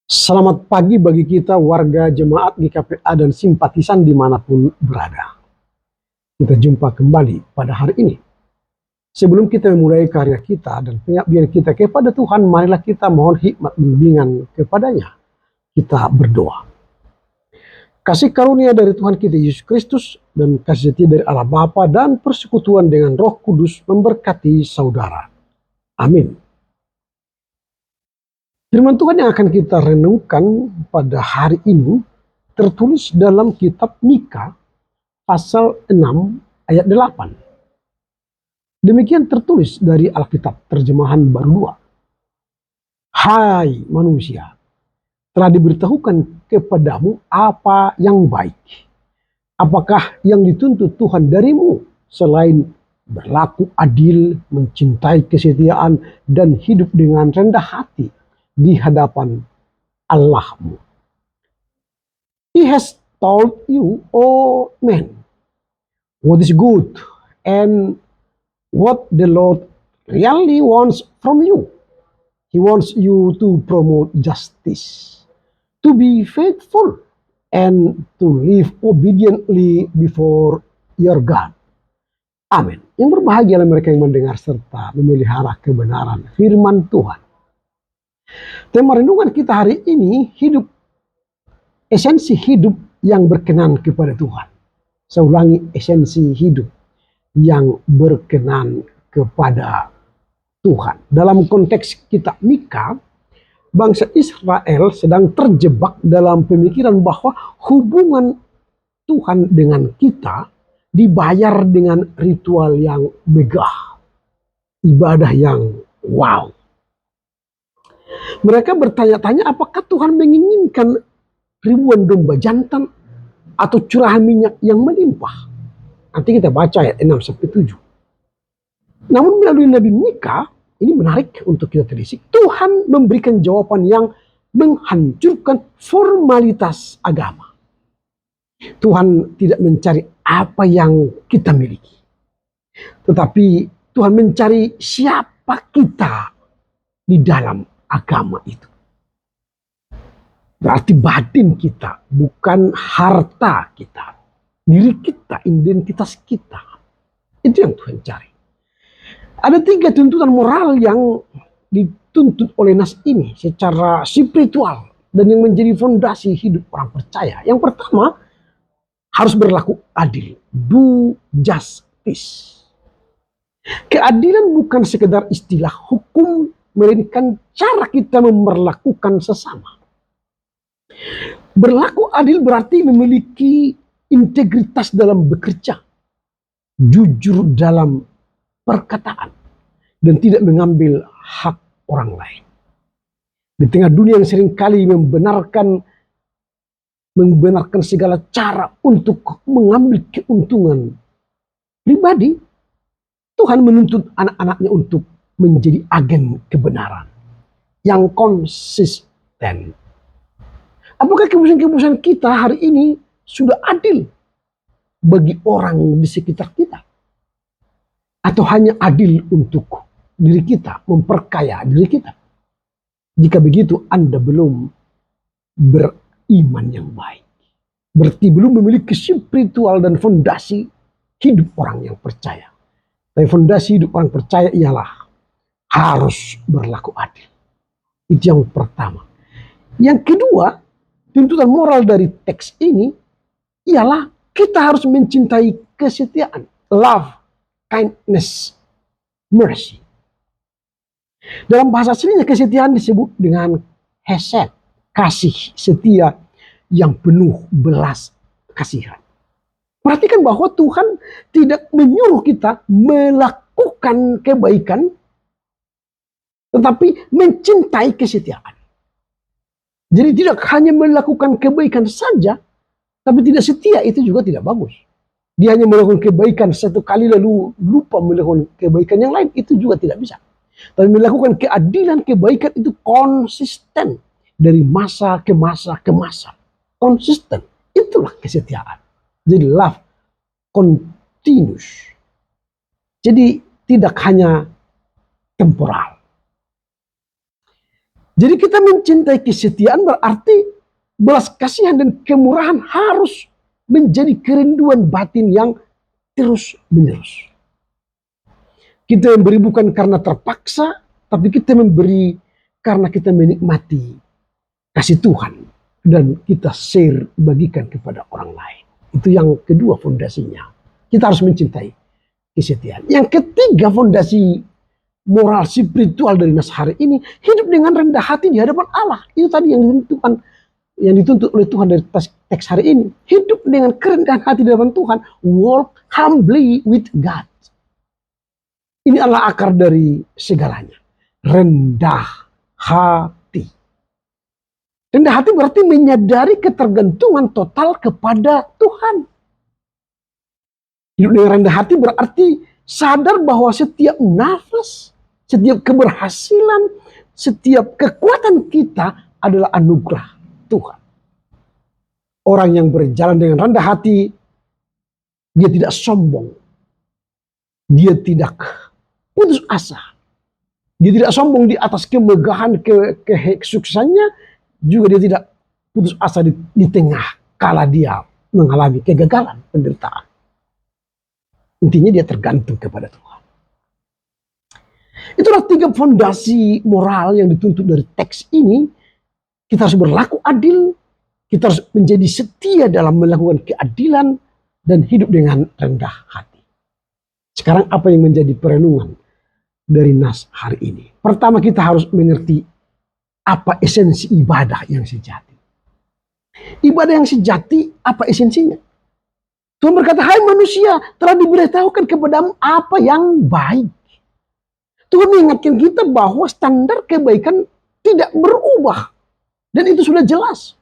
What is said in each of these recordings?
Selamat pagi bagi kita warga jemaat GKPA dan simpatisan dimanapun berada. Kita jumpa kembali pada hari ini. Sebelum kita memulai karya kita dan pengabdian kita kepada Tuhan, marilah kita mohon hikmat bimbingan kepadanya. Kita berdoa. Kasih karunia dari Tuhan kita Yesus Kristus dan kasih setia dari Allah Bapa dan persekutuan dengan Roh Kudus memberkati saudara. Amin. Firman Tuhan yang akan kita renungkan pada hari ini tertulis dalam kitab Mika pasal 6 ayat 8. Demikian tertulis dari Alkitab terjemahan baru 2. Hai manusia, telah diberitahukan kepadamu apa yang baik. Apakah yang dituntut Tuhan darimu selain berlaku adil, mencintai kesetiaan, dan hidup dengan rendah hati di hadapan Allahmu? He has told you, oh man, what is good and what the Lord really wants from you. He wants you to promote justice, to be faithful, and to live obediently before your God. Amin. Yang berbahagialah mereka yang mendengar serta memelihara kebenaran firman Tuhan. Tema renungan kita hari ini, esensi hidup yang berkenan kepada Tuhan. Saya ulangi, esensi hidup yang berkenan kepada Tuhan. Dalam konteks kitab Mika, bangsa Israel sedang terjebak dalam pemikiran bahwa hubungan Tuhan dengan kita dibayar dengan ritual yang megah, ibadah yang wow. Mereka bertanya-tanya apakah Tuhan menginginkan ribuan domba jantan atau curahan minyak yang melimpah. Nanti kita baca ayat 6-7. Namun melalui Nabi Mika, ini menarik untuk kita telisik. Tuhan memberikan jawaban yang menghancurkan formalitas agama. Tuhan tidak mencari apa yang kita miliki, tetapi Tuhan mencari siapa kita di dalam agama itu. Berarti batin kita, bukan harta kita, diri kita, identitas kita. Itu yang Tuhan cari. Ada 3 tuntutan moral yang dituntut oleh nas ini secara spiritual dan yang menjadi fondasi hidup orang percaya. Yang pertama, harus berlaku adil. Do justice. Keadilan bukan sekedar istilah hukum, melainkan cara kita memperlakukan sesama. Berlaku adil berarti memiliki integritas dalam bekerja, jujur dalam perkataan, dan tidak mengambil hak orang lain. Di tengah dunia yang seringkali membenarkan segala cara untuk mengambil keuntungan pribadi, Tuhan menuntut anak-anaknya untuk menjadi agen kebenaran yang konsisten. Apakah keputusan-keputusan kita hari ini sudah adil bagi orang di sekitar kita? Atau hanya adil untuk diri kita, memperkaya diri kita? Jika begitu, Anda belum beriman yang baik. Berarti belum memiliki spiritual dan fondasi hidup orang yang percaya. Tapi fondasi hidup orang percaya ialah harus berlaku adil. Itu yang pertama. Yang kedua, tuntutan moral dari teks ini ialah kita harus mencintai kesetiaan. Love, kindness, mercy. Dalam bahasa aslinya kesetiaan disebut dengan hesed, kasih setia yang penuh belas kasihan. Perhatikan bahwa Tuhan tidak menyuruh kita melakukan kebaikan, tetapi mencintai kesetiaan. Jadi tidak hanya melakukan kebaikan saja, tapi tidak setia, itu juga tidak bagus. Dia hanya melakukan kebaikan satu kali lalu lupa melakukan kebaikan yang lain, itu juga tidak bisa. Tapi melakukan keadilan, kebaikan itu konsisten. Dari masa ke masa ke masa. Konsisten. Itulah kesetiaan. Jadi love continuous. Jadi tidak hanya temporal. Jadi kita mencintai kesetiaan berarti belas kasihan dan kemurahan harus menjadi kerinduan batin yang terus menerus. Kita memberi bukan karena terpaksa, tapi kita memberi karena kita menikmati kasih Tuhan dan kita share, bagikan kepada orang lain. Itu yang kedua fondasinya. Kita harus mencintai kesetiaan. Yang ketiga fondasi moral spiritual dari nas hari ini, hidup dengan rendah hati di hadapan Allah. Itu tadi yang dituntut oleh Tuhan dari teks hari ini. Hidup dengan kerendahan hati di hadapan Tuhan. Walk humbly with God. Ini adalah akar dari segalanya. Rendah hati. Rendah hati berarti menyadari ketergantungan total kepada Tuhan. Hidup dengan rendah hati berarti sadar bahwa setiap nafas, setiap keberhasilan, setiap kekuatan kita adalah anugerah Tuhan. Orang yang berjalan dengan rendah hati, dia tidak sombong. Dia tidak putus asa. Dia tidak sombong di atas kemegahan, kesuksesannya. Juga dia tidak putus asa di tengah kala dia mengalami kegagalan, penderitaan. Intinya dia tergantung kepada Tuhan. Itulah 3 fondasi moral yang dituntut dari teks ini. Kita harus berlaku adil, kita harus menjadi setia dalam melakukan keadilan, dan hidup dengan rendah hati. Sekarang apa yang menjadi perenungan dari nas hari ini? Pertama, kita harus mengerti apa esensi ibadah yang sejati. Ibadah yang sejati, apa esensinya? Tuhan berkata, hai manusia, telah diberitahukan kepadamu apa yang baik. Tuhan mengingatkan kita bahwa standar kebaikan tidak berubah. Dan itu sudah jelas.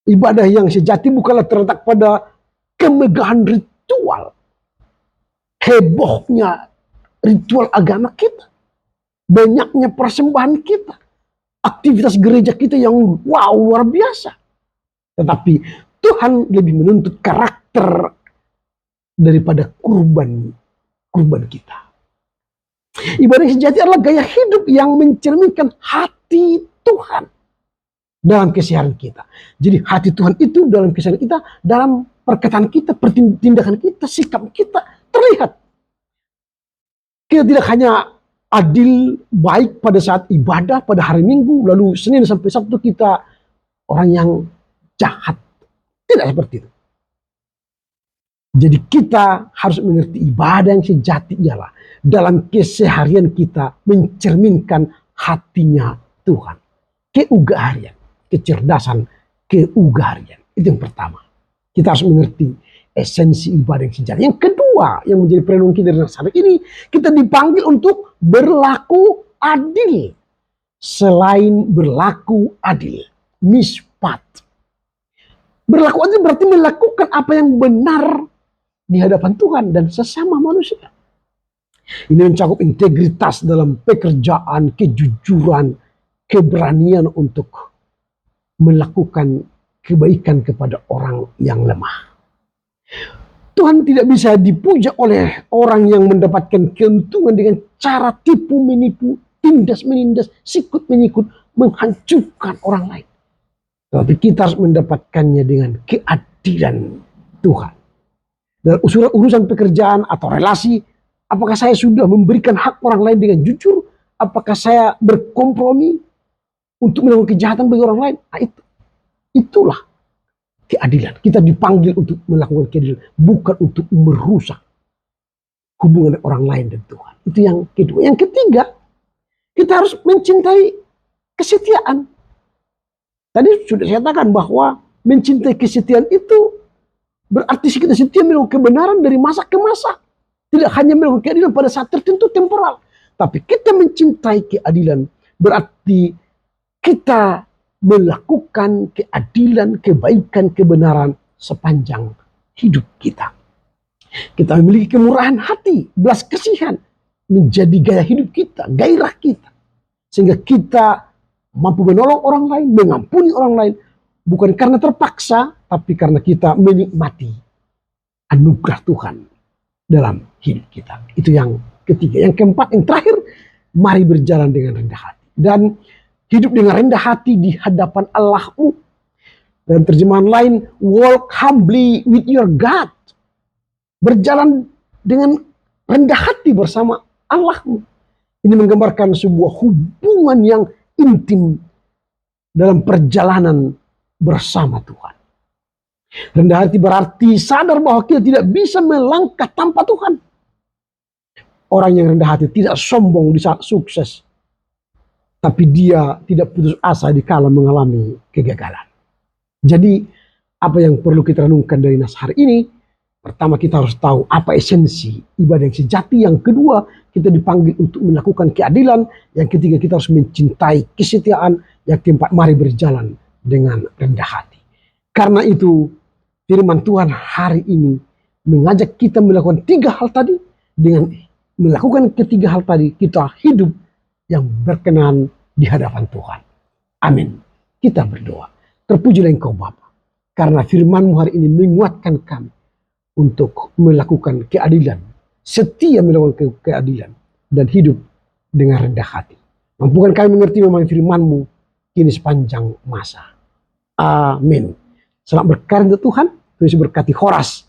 Ibadah yang sejati bukanlah terletak pada kemegahan ritual. Hebohnya ritual agama kita. Banyaknya persembahan kita. Aktivitas gereja kita yang wow, luar biasa. Tetapi Tuhan lebih menuntut karakter daripada kurban kita. Ibadah yang sejati adalah gaya hidup yang mencerminkan hati Tuhan dalam keseharian kita. Jadi hati Tuhan itu dalam keseharian kita, dalam perkataan kita, tindakan kita, sikap kita terlihat. Kita tidak hanya adil, baik pada saat ibadah, pada hari Minggu, lalu Senin sampai Sabtu kita orang yang jahat. Tidak seperti itu. Jadi kita harus mengerti ibadah yang sejati ialah dalam keseharian kita mencerminkan hatinya Tuhan. Keugaharian, kecerdasan, keugaharian. Itu yang pertama. Kita harus mengerti esensi ibadah yang sejati. Yang kedua yang menjadi perenungan kita dari saat ini, kita dipanggil untuk berlaku adil. Selain berlaku adil, mispat. Berlaku adil berarti melakukan apa yang benar di hadapan Tuhan dan sesama manusia. Ini mencakup integritas dalam pekerjaan, kejujuran, keberanian untuk melakukan kebaikan kepada orang yang lemah. Tuhan tidak bisa dipuja oleh orang yang mendapatkan keuntungan dengan cara tipu menipu, tindas menindas, sikut menyikut, menghancurkan orang lain. Tapi kita harus mendapatkannya dengan keadilan Tuhan. Dalam urusan pekerjaan atau relasi, apakah saya sudah memberikan hak orang lain dengan jujur? Apakah saya berkompromi untuk melakukan kejahatan bagi orang lain? Nah, itulah keadilan. Kita dipanggil untuk melakukan keadilan, bukan untuk merusak hubungan orang lain dan Tuhan. Itu yang kedua. Yang ketiga, kita harus mencintai kesetiaan. Tadi sudah saya katakan bahwa mencintai kesetiaan itu berarti kita setia melakukan kebenaran dari masa ke masa. Tidak hanya melakukan keadilan pada saat tertentu temporal. Tapi kita mencintai keadilan berarti kita melakukan keadilan, kebaikan, kebenaran sepanjang hidup kita. Kita memiliki kemurahan hati, belas kasihan menjadi gaya hidup kita, gairah kita. Sehingga kita mampu menolong orang lain, mengampuni orang lain. Bukan karena terpaksa, tapi karena kita menikmati anugerah Tuhan dalam hidup kita. Itu yang ketiga. Yang keempat, yang terakhir, mari berjalan dengan rendah hati. Dan Hidup dengan rendah hati di hadapan Allahmu. Dan terjemahan lain, walk humbly with your God. Berjalan dengan rendah hati bersama Allahmu. Ini menggambarkan sebuah hubungan yang intim dalam perjalanan bersama Tuhan. Rendah hati berarti sadar bahwa kita tidak bisa melangkah tanpa Tuhan. Orang yang rendah hati tidak sombong di saat sukses, tapi dia tidak putus asa di kala mengalami kegagalan. Jadi apa yang perlu kita renungkan dari nas hari ini? Pertama, kita harus tahu apa esensi ibadah yang sejati. Yang kedua, kita dipanggil untuk melakukan keadilan. Yang ketiga, kita harus mencintai kesetiaan. Yang keempat, mari berjalan dengan rendah hati. Karena itu firman Tuhan hari ini mengajak kita melakukan 3 hal tadi. Dengan melakukan ketiga hal tadi, kita hidup yang berkenan di hadapan Tuhan. Amin. Kita berdoa. Terpujilah Engkau Bapa, karena firman-Mu hari ini menguatkan kami untuk melakukan keadilan, setia melakukan keadilan, dan hidup dengan rendah hati. Mampukan kami mengerti memahami firman-Mu kini sepanjang masa. Amin. Selamat berkarya untuk Tuhan. Tuhan berkati Horas.